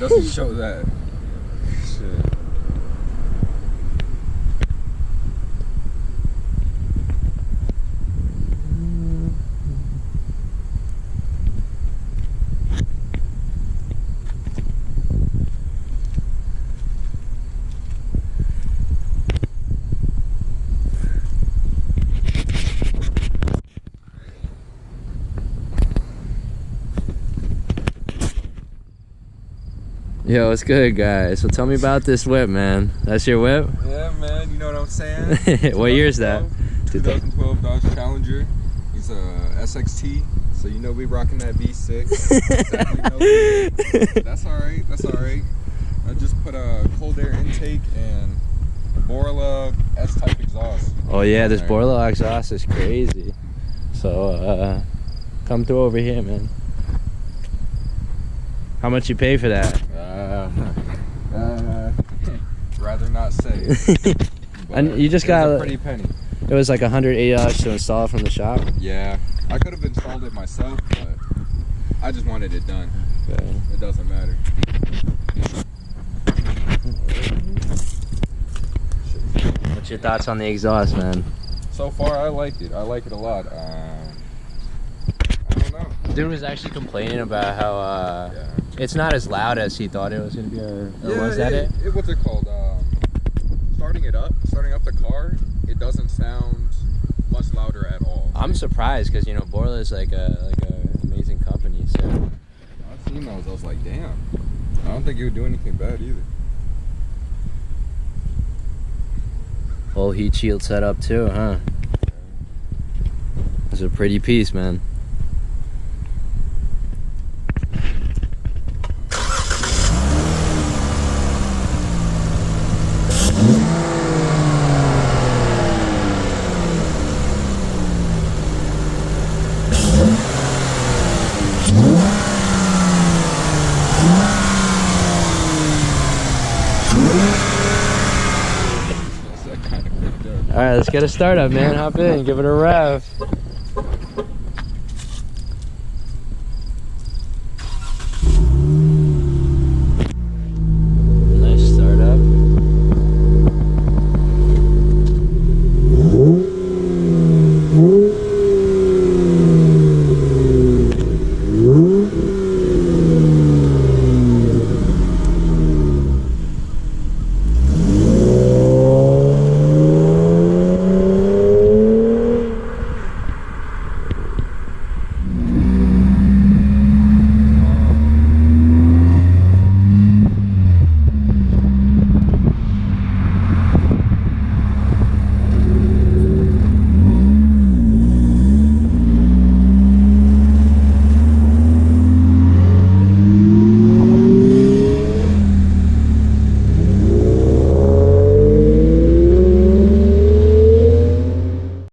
doesn't show that. Shit. Yo, what's good, guys? So tell me about this whip, man. That's your whip? Yeah, man. You know what I'm saying? What year is that? 2012 Dodge Challenger. He's a SXT, so you know we rocking that V6. Definitely know. That's all right. That's all right. I just put a cold air intake and Borla S-type exhaust. Oh yeah, this Borla exhaust is crazy. So come through over here, man. How much you pay for that? Rather not say. And you just got a pretty penny. It was like $180 to install it from the shop. Yeah, I could have installed it myself, but I just wanted it done. Okay. It doesn't matter. What's your thoughts on the exhaust, man? So far, I like it. I like it a lot. I don't know. Dude was actually complaining about how it's not as loud as he thought it was gonna be. Or was that it? What's it called? Starting up the car, it doesn't sound much louder at all. I'm surprised because Borla is like a amazing company. So I've seen those. I was like, damn. I don't think it would do anything bad either. Full heat shield setup too, huh? It's a pretty piece, man. Alright, let's get a start up, man. Hop in, give it a rev.